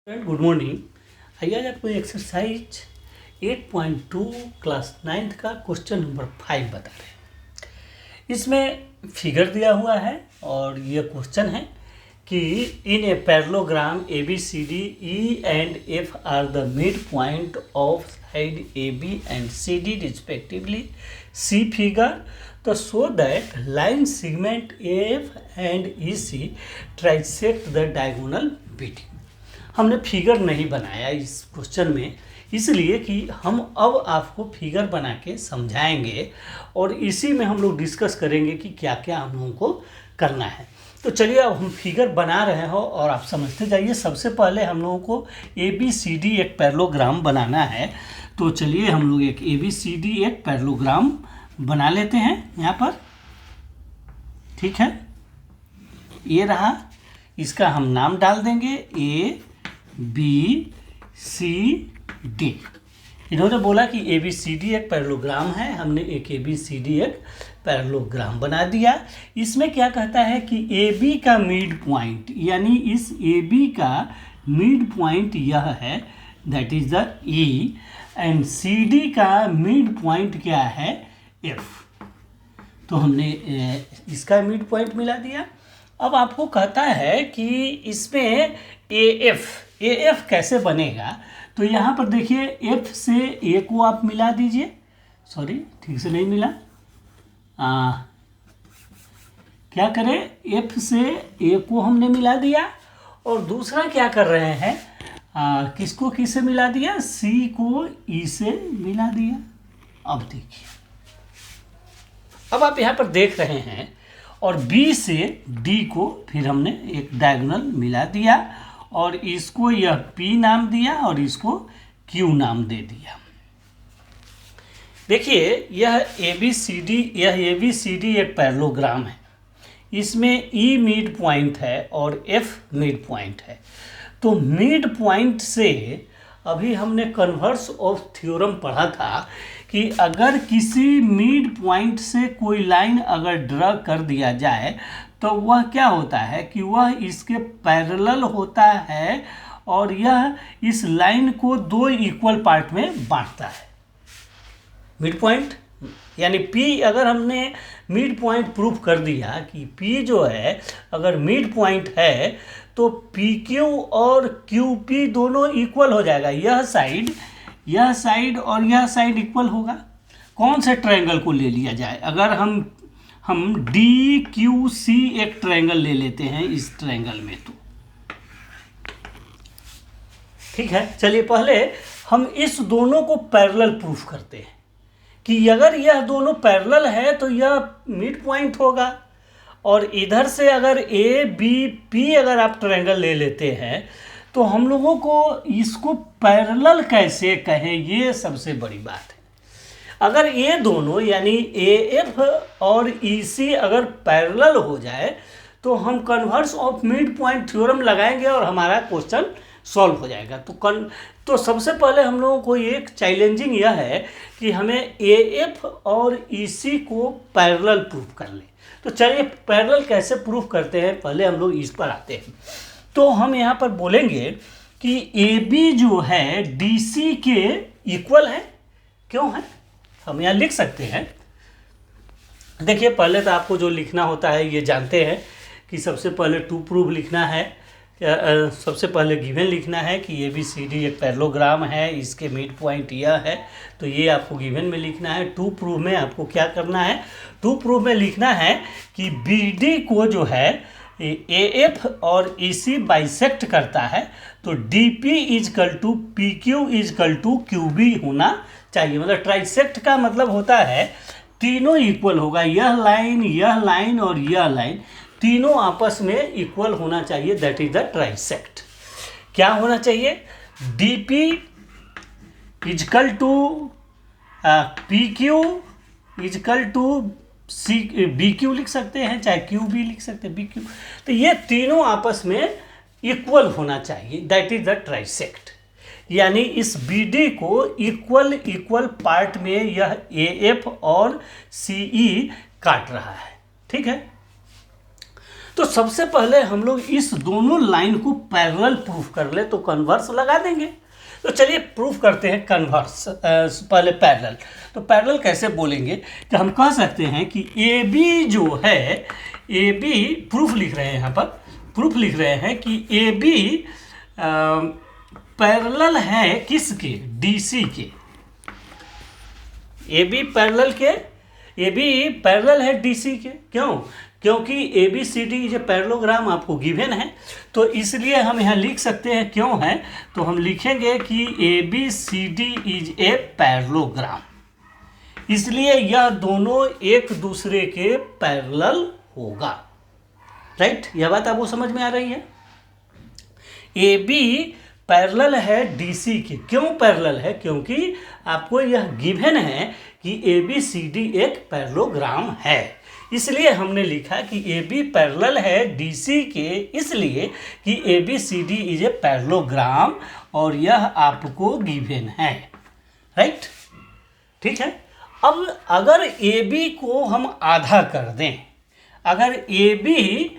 Friend good morning. आइए आज आपको एक्सरसाइज 8.2 क्लास 9th का क्वेश्चन नंबर 5 बता रहे हैं। इसमें फिगर दिया हुआ है और ये क्वेश्चन है कि in a parallelogram A B C D E and F are the mid point of side A B and C D respectively see figure तो so that line segment F and E C trisect the diagonal BT. हमने figure नहीं बनाया इस question में, इसलिए कि हम अब आपको फिगर बना के समझाएंगे और इसी में हम लोग डिस्कस करेंगे कि क्या क्या हम लोगों को करना है। तो चलिए अब हम फिगर बना रहे हो और आप समझते जाइए। सबसे पहले हम लोगों को ए बी सी डी एक पैरेललोग्राम बनाना है। तो चलिए हम लोग एक ए बी सी डी एक पैरेललोग्राम बना लेते हैं यहाँ पर। ठीक है, ये रहा, इसका हम नाम डाल देंगे ए बी सी डी। इन्होंने बोला कि ए बी सी डी एक पैरेललोग्राम है, हमने एक ए बी सी डी एक पैरेललोग्राम बना दिया। इसमें क्या कहता है कि ए बी का मिड पॉइंट, यानी इस ए बी का मिड पॉइंट यह है, that is the E, and C D का मिड पॉइंट क्या है, एफ। तो हमने इसका मिड पॉइंट मिला दिया। अब आपको कहता है कि इसमें ए एफ कैसे बनेगा। तो यहाँ पर देखिए एफ से ए को आप मिला दीजिए। सॉरी, ठीक से नहीं मिला। क्या करें, एफ से ए को हमने मिला दिया और दूसरा क्या कर रहे हैं, किसको किससे मिला दिया, सी को ई से मिला दिया। अब देखिए, अब आप यहाँ पर देख रहे हैं और बी से डी को फिर हमने एक डायगोनल मिला दिया और इसको यह P नाम दिया और इसको Q नाम दे दिया। देखिए यह ए बी सी डी एक पैरेललोग्राम है। इसमें E मिड पॉइंट है और F मिड पॉइंट है। तो मिड पॉइंट से अभी हमने कन्वर्स ऑफ थ्योरम पढ़ा था कि अगर किसी मिड पॉइंट से कोई लाइन अगर ड्रा कर दिया जाए तो वह क्या होता है कि वह इसके पैरेलल होता है और यह इस लाइन को दो इक्वल पार्ट में बांटता है। मिड पॉइंट यानी P, अगर हमने मिड पॉइंट प्रूफ कर दिया कि P जो है अगर मिड पॉइंट है तो PQ और QP दोनों इक्वल हो जाएगा। यह साइड और यह साइड इक्वल होगा। कौन से ट्रायंगल को ले लिया जाए, अगर हम डी क्यू सी एक ट्रायंगल ले लेते हैं इस ट्रायंगल में, तो ठीक है। चलिए पहले हम इस दोनों को पैरेलल प्रूफ करते हैं कि अगर यह दोनों पैरेलल है तो यह मिड पॉइंट होगा। और इधर से अगर ए बी पी अगर आप ट्रायंगल ले लेते हैं तो हम लोगों को इसको पैरेलल कैसे कहें, ये सबसे बड़ी बात है। अगर ये दोनों यानी ए एफ और ई सी अगर पैरेलल हो जाए तो हम converse of mid point theorem लगाएंगे और हमारा क्वेश्चन सॉल्व हो जाएगा। तो सबसे पहले हम लोगों को एक चैलेंजिंग यह है कि हमें ए एफ और ई सी को पैरेलल प्रूफ कर ले। तो चलिए पैरेलल कैसे प्रूफ करते हैं, पहले हम लोग इस पर आते हैं। तो हम यहाँ पर बोलेंगे कि ए बी जो है डी सी के इक्वल है। क्यों है, हम यहाँ लिख सकते हैं। देखिए पहले तो आपको जो लिखना होता है ये जानते हैं कि सबसे पहले टू प्रूफ लिखना है। सबसे पहले गिवन लिखना है कि ए बी सी डी एक पैरेललोग्राम है, इसके मिड पॉइंट यह है, तो ये आपको गिवन में लिखना है। टू प्रूफ में आपको क्या करना है, टू प्रूफ में लिखना है कि बी डी को जो है ए एफ और ई सी बाइसेक्ट करता है, तो D P is equal to P Q is equal to Q B होना चाहिए। मतलब ट्राइसेक्ट का मतलब होता है तीनों इक्वल होगा, यह लाइन और यह लाइन तीनों आपस में इक्वल होना चाहिए, दैट इज द ट्राइसेक्ट। क्या होना चाहिए, D P is equal to P Q is equal to C B Q लिख सकते हैं, चाहे क्यू बी लिख सकते हैं, बी क्यू। तो ये तीनों आपस में इक्वल होना चाहिए, दैट इज द ट्राइसेक्ट। यानी इस बी डी को इक्वल पार्ट में यह ए एफ और सी ई काट रहा है। ठीक है, तो सबसे पहले हम लोग इस दोनों लाइन को पैरेलल प्रूफ कर ले तो कन्वर्स लगा देंगे। तो चलिए प्रूफ करते हैं कन्वर्स, पहले पैरेलल। तो पैरेलल कैसे बोलेंगे कि हम कह सकते हैं कि ए बी जो है, ए बी प्रूफ लिख रहे हैं, यहाँ पर प्रूफ लिख रहे हैं कि ए बी पैरेलल है किसके, डी सी के। ए बी पैरेलल के, ए बी पैरेलल है डी सी के। क्यों? क्योंकि ए बी सी डी जो पैरेललोग्राम आपको गिवन है, तो इसलिए हम यहाँ लिख सकते हैं क्यों है, तो हम लिखेंगे कि A B C D is a parallelogram, इसलिए यह दोनों एक दूसरे के पैरेलल होगा। राइट, यह बात आपको समझ में आ रही है। ए बी पैरेलल है डी सी के। क्यों पैरेलल है? क्योंकि आपको यह गिवन है कि ए बी सी डी एक पैरेललोग्राम है, इसलिए हमने लिखा कि ए बी पैरेलल है डी सी के, इसलिए कि A B C D is a parallelogram, और यह आपको गिवन है। राइट, ठीक है। अब अगर ए बी को हम आधा कर दें, अगर A B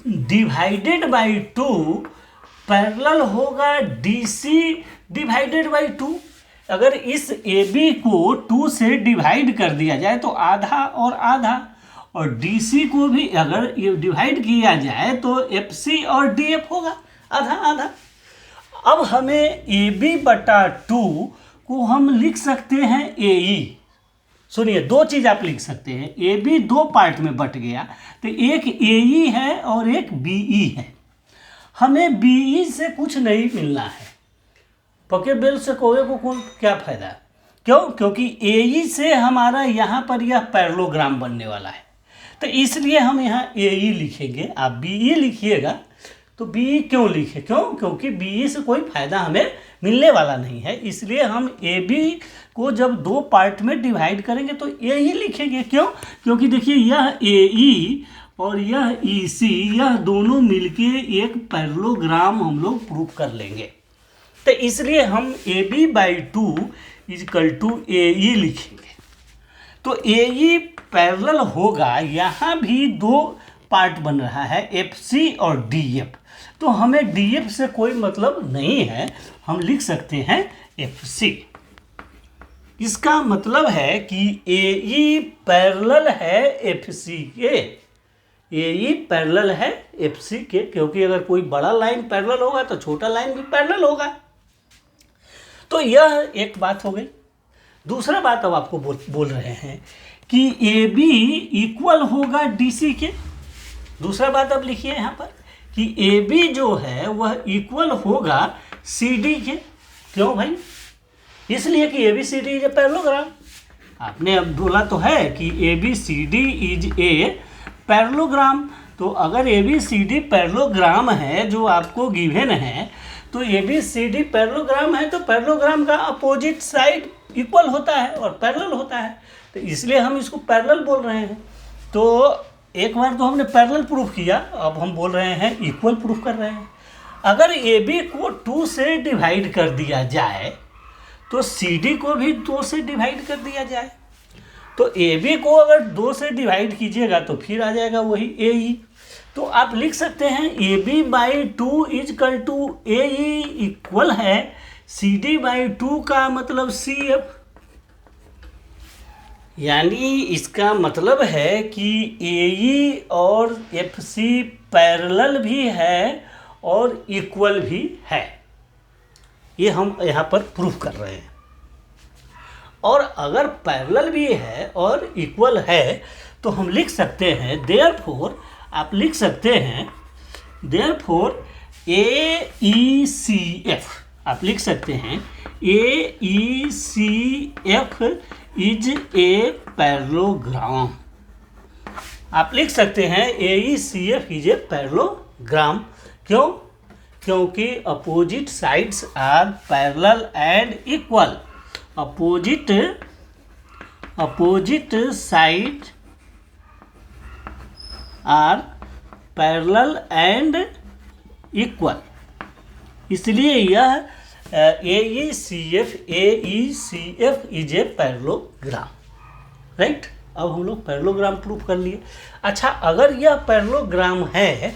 divided by 2 parallel होगा डी सी डिवाइडेड बाई 2। अगर इस ए बी को 2 से डिवाइड कर दिया जाए तो आधा और आधा, और डी सी को भी अगर ये डिवाइड किया जाए तो एफ सी और डी एफ होगा, आधा आधा। अब हमें ए बी बटा 2 को हम लिख सकते हैं ए ई। सुनिए, दो चीज़ आप लिख सकते हैं, ए बी दो पार्ट में बट गया, तो एक ए ई है और एक बी ई है। हमें बी ई से कुछ नहीं मिलना है, पके बेल से कोए को कौन क्या फायदा। क्यों? क्योंकि ए ई से हमारा यहाँ पर यह पैरेललोग्राम बनने वाला है, तो इसलिए हम यहाँ ए ई लिखेंगे। आप बी ई लिखिएगा तो बी ई क्यों लिखे? क्यों? क्योंकि बी ई से कोई फायदा हमें मिलने वाला नहीं है, इसलिए हम ए बी को जब दो पार्ट में डिवाइड करेंगे तो ए ई लिखेंगे। क्यों? क्योंकि देखिए यह ए ई और यह ई सी, यह दोनों मिलके एक पैरेललोग्राम हम लोग प्रूफ कर लेंगे, तो इसलिए हम A B by 2 is equal to A E लिखेंगे। तो ए ई पैरेलल होगा, यहाँ भी दो पार्ट बन रहा है, एफ सी और डी एफ, तो हमें डी एफ से कोई मतलब नहीं है, हम लिख सकते हैं एफ सी। इसका मतलब है कि ए ई पैरेलल है एफ सी के, ए ई पैरेलल है एफ सी के, क्योंकि अगर कोई बड़ा लाइन पैरेलल होगा तो छोटा लाइन भी पैरेलल होगा। तो यह एक बात हो गई। दूसरा बात अब आपको बोल रहे हैं कि ए बी इक्वल होगा डी सी के। दूसरा बात अब लिखिए यहाँ पर कि ए बी जो है वह इक्वल होगा सी डी के। क्यों भाई? इसलिए कि A B C D is a parallelogram. आपने अब बोला तो है कि A B C D is a parallelogram, तो अगर A B C D parallelogram है जो आपको गिवन है, तो A B C D parallelogram है, तो पैरेललोग्राम का अपोजिट साइड इक्वल होता है और पैरेलल होता है, तो इसलिए हम इसको पैरेलल बोल रहे हैं। तो एक बार तो हमने पैरेलल प्रूफ किया, अब हम बोल रहे हैं इक्वल प्रूफ कर रहे हैं। अगर ए बी को 2 से डिवाइड कर दिया जाए तो सी डी को भी 2 से डिवाइड कर दिया जाए, तो ए बी को अगर 2 से डिवाइड कीजिएगा तो फिर आ जाएगा वही ए ई। तो आप लिख सकते हैं A B by 2 is equal to A E equal है सी डी बाई 2 का मतलब सी एफ। यानी इसका मतलब है कि ए ई और एफ सी पैरेलल भी है और इक्वल भी है, ये हम यहाँ पर प्रूफ कर रहे हैं। और अगर पैरेलल भी है और इक्वल है तो हम लिख सकते हैं देयरफॉर, आप लिख सकते हैं देयरफॉर ए ई सी एफ, आप लिख सकते हैं A E C F is a parallelogram. आप लिख सकते हैं A E C F is a parallelogram. क्यों? क्योंकि opposite sides are parallel and equal. Opposite side are parallel and equal, इसलिए यह A E C F is a parallelogram. Right, अब हम लोग पैरेललोग्राम प्रूफ कर लिए। अच्छा, अगर यह पैरेललोग्राम है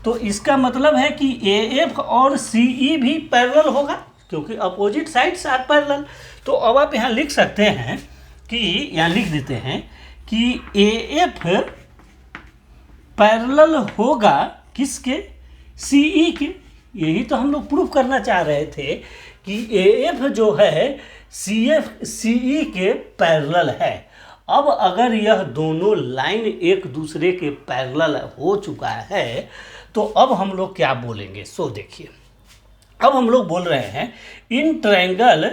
तो इसका मतलब है कि AF और CE भी पैरेलल होगा, क्योंकि अपोजिट साइड्स आर पैरेलल। तो अब आप यहाँ लिख सकते हैं कि, यहाँ लिख देते हैं कि AF पैरेलल होगा किसके, CE के। यही तो हम लोग प्रूफ करना चाह रहे थे कि AF जो है CE के पैरेलल है। अब अगर यह दोनों लाइन एक दूसरे के पैरेलल हो चुका है तो अब हम लोग क्या बोलेंगे, सो देखिए। अब हम लोग बोल रहे हैं इन ट्रायंगल,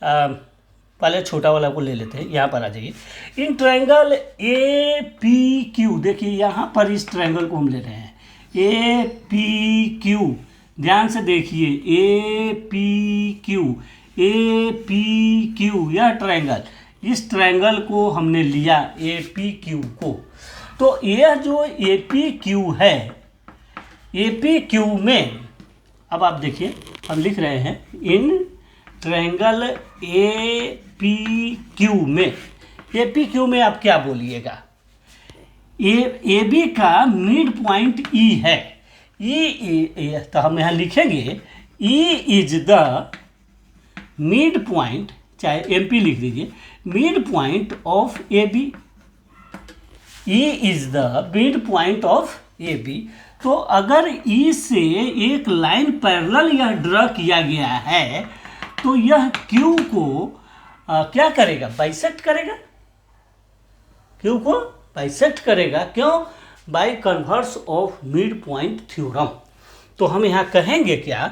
पहले छोटा वाला को ले लेते हैं, यहाँ पर आ जाइए। इन ट्रायंगल APQ, देखिए यहाँ पर इस ट्रायंगल को हम ले रहे हैं APQ, ध्यान से देखिए APQ, यह ट्रायंगल, इस ट्रायंगल को हमने लिया APQ को। तो यह जो APQ है, APQ में अब आप देखिए हम लिख रहे हैं इन ट्रायंगल APQ में आप क्या बोलिएगा, AB का मिड पॉइंट E है, E तो हम यहाँ लिखेंगे E is the mid point, चाहे MP लिख दीजिए, mid point of AB, E is the mid point of AB। तो अगर E से एक लाइन पैरेलल यह ड्रा किया गया है तो यह Q को क्या करेगा, बाइसेक्ट करेगा, Q को बाइसेक्ट करेगा। क्यों, by converse of mid point theorem. तो हम यहाँ कहेंगे क्या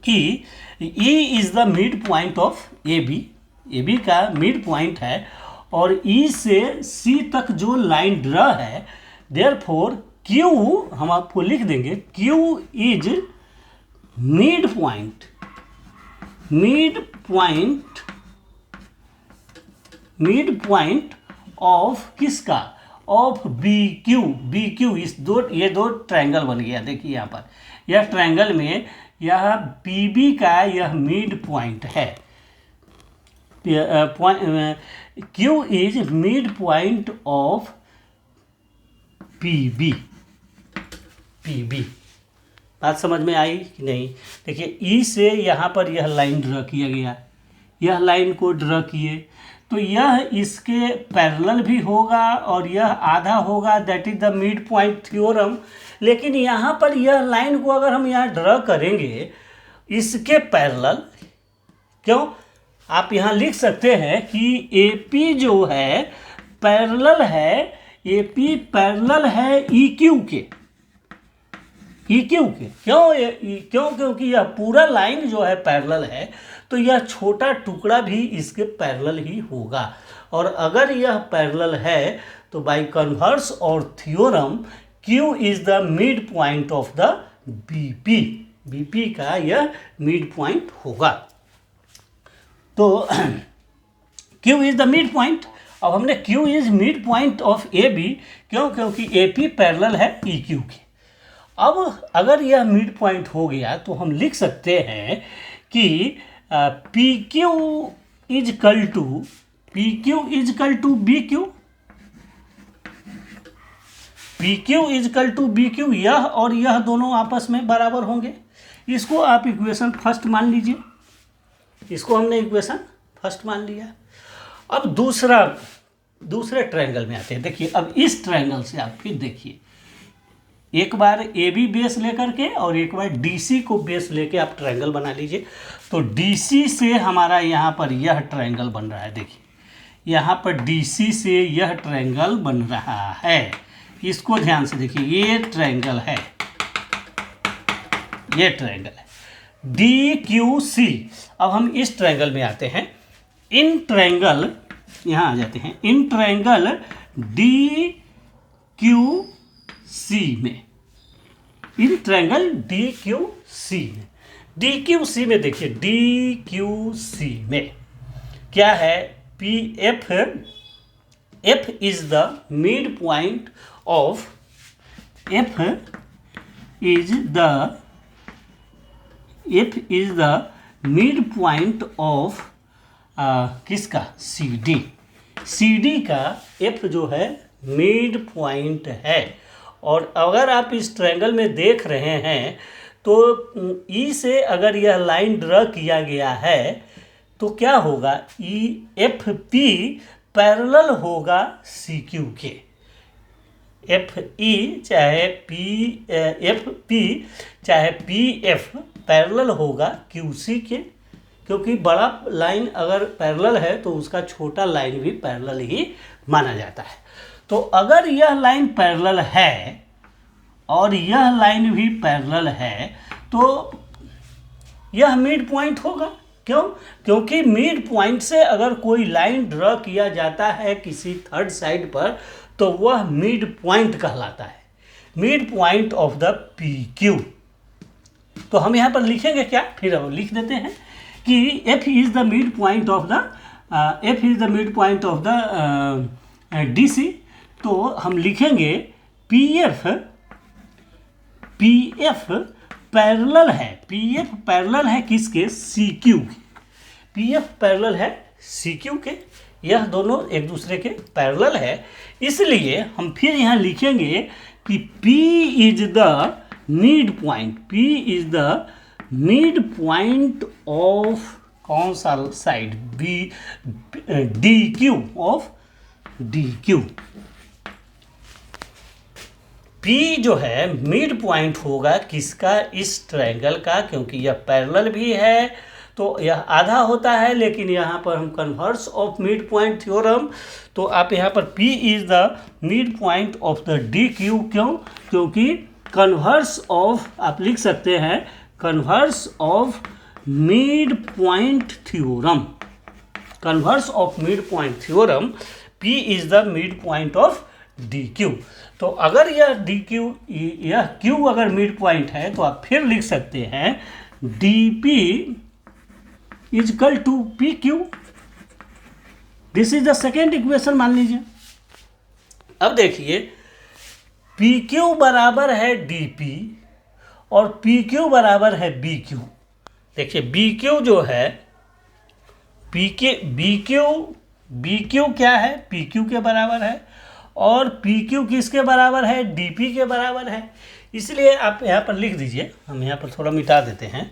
कि E is the mid point of AB का मिड पॉइंट है और E से C तक जो लाइन ड्रा है, देयरफॉर Q हम आपको लिख देंगे, Q is mid point of किसका, ऑफ BQ। ये दो ट्रायंगल बन गया। देखिए यहाँ पर यह ट्रायंगल में यह PB का यह मिड पॉइंट है, Q is mid point of PB। बात समझ में आई कि नहीं? देखिए E से यहाँ पर यह लाइन ड्रा किया गया, यह लाइन को ड्रा किए तो यह इसके पैरेलल भी होगा और यह आधा होगा, that is the mid point theorem. लेकिन यहाँ पर यह लाइन को अगर हम यहाँ ड्रा करेंगे इसके पैरेलल, क्यों, आप यहाँ लिख सकते हैं कि AP जो है पैरेलल है, AP पैरेलल है EQ के। क्यों, क्योंकि यह पूरा लाइन जो है पैरेलल है तो यह छोटा टुकड़ा भी इसके पैरेलल ही होगा। और अगर यह पैरेलल है तो बाय कन्वर्स और theorem Q is the mid point of the BP का यह मिड पॉइंट होगा। तो Q is the mid point. अब हमने Q is mid point of AB, क्यों, क्योंकि AP पैरेलल है EQ के। अब अगर यह मिड पॉइंट हो गया तो हम लिख सकते हैं कि PQ is equal to BQ, PQ is equal to BQ, यह और यह दोनों आपस में बराबर होंगे। इसको आप इक्वेशन फर्स्ट मान लीजिए, इसको हमने इक्वेशन फर्स्ट मान लिया। अब दूसरे ट्रायंगल में आते हैं। देखिए अब इस ट्रायंगल से आप फिर देखिए, एक बार AB बेस लेकर के और एक बार DC को बेस लेके आप ट्रायंगल बना लीजिए। तो DC से हमारा यहाँ पर यह ट्रायंगल बन रहा है, देखिए यहाँ पर DC से यह ट्रायंगल बन रहा है। इसको ध्यान से देखिए, ये ट्रायंगल है DQC। अब हम इस ट्रायंगल में आते हैं, इन ट्रायंगल, यहाँ आ जाते हैं इन ट्रायंगल DQC में, इन ट्रायंगल DQC में देखिए, DQC में क्या है, F is the mid point of, F is the mid point of किसका, CD। CD का F जो है मिड पॉइंट है। और अगर आप इस ट्रायंगल में देख रहे हैं तो E से अगर यह लाइन ड्रा किया गया है तो क्या होगा, FP पैरेलल होगा CQ के। FE चाहे FP चाहे PF पैरेलल होगा QC के, क्योंकि बड़ा लाइन अगर पैरेलल है तो उसका छोटा लाइन भी पैरेलल ही माना जाता है। तो अगर यह लाइन पैरेलल है और यह लाइन भी पैरेलल है तो यह मिड पॉइंट होगा। क्यों? क्योंकि मिड पॉइंट से अगर कोई लाइन ड्रा किया जाता है किसी थर्ड साइड पर तो वह मिड पॉइंट कहलाता है, mid point of the PQ। तो हम यहाँ पर लिखेंगे क्या, फिर हम लिख देते हैं कि F is the mid point of the DC। तो हम लिखेंगे PF पैरेलल है, PF पैरेलल है किसके, CQ के। PF पैरेलल है CQ के, यह दोनों एक दूसरे के पैरेलल है। इसलिए हम फिर यहाँ लिखेंगे कि P is the mid point, P is the mid point of कौन सा side, DQ of DQ। P जो है मिड पॉइंट होगा किसका, इस ट्रायंगल का, क्योंकि यह पैरेलल भी है तो यह आधा होता है। लेकिन यहाँ पर हम converse of mid point theorem, तो आप यहाँ पर P is the mid point of the DQ। क्यों? क्योंकि कन्वर्स ऑफ, आप लिख सकते हैं converse of mid point theorem, converse of mid point theorem, P is the mid point of DQ। तो अगर यह यह Q अगर मिड पॉइंट है तो आप फिर लिख सकते हैं DP is equal to PQ। This is the second equation मान लीजिए। अब देखिए PQ बराबर है DP और PQ बराबर है BQ। देखिए BQ जो है BQ क्या है, PQ के बराबर है और PQ किसके बराबर है, DP के बराबर है। इसलिए आप यहाँ पर लिख दीजिए, हम यहाँ पर थोड़ा मिटा देते हैं।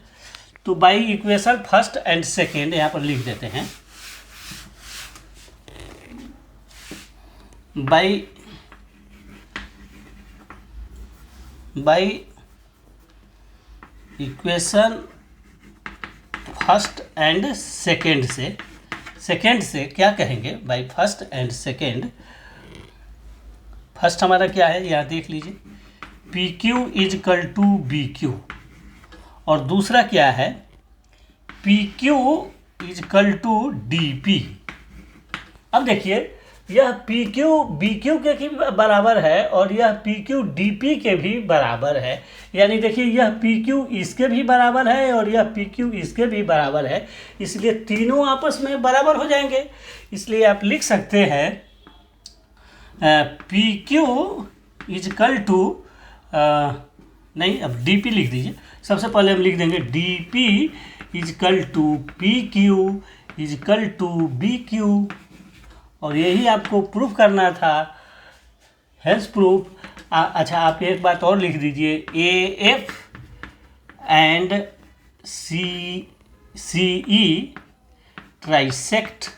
तो by equation first and second यहाँ पर लिख देते हैं, by equation first and second से क्या कहेंगे, by first and second. First हमारा क्या है, यहाँ देख लीजिए PQ is equal to BQ और दूसरा क्या है PQ is equal to DP। अब देखिए यह PQ BQ के भी बराबर है और यह PQ DP के भी बराबर है। यानी देखिए यह PQ इसके भी बराबर है और यह PQ इसके भी बराबर है, इसलिए तीनों आपस में बराबर हो जाएंगे। इसलिए आप लिख सकते हैं PQ इज इक्वल टू, नहीं अब DP लिख दीजिए। सबसे पहले हम लिख देंगे DP is equal to PQ is equal to BQ और यही आपको प्रूफ करना था, हेल्स प्रूफ। अच्छा आप एक बात और लिख दीजिए, AF and CE trisect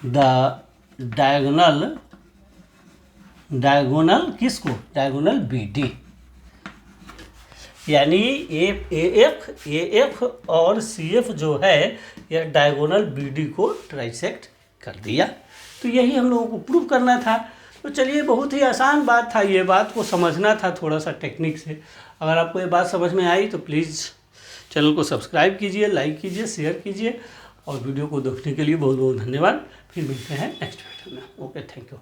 the diagonal किसको, डायगोनल BD। यानी AF और CF जो है यह डायगोनल BD को ट्राइसेक्ट कर दिया। तो यही हम लोगों को प्रूव करना था। तो चलिए बहुत ही आसान बात था, ये बात को समझना था थोड़ा सा टेक्निक से। अगर आपको ये बात समझ में आई तो प्लीज़ चैनल को सब्सक्राइब कीजिए, लाइक कीजिए, शेयर कीजिए और वीडियो को देखने के लिए बहुत बहुत धन्यवाद। फिर मिलते हैं नेक्स्ट वीडियो में। Okay, thank you.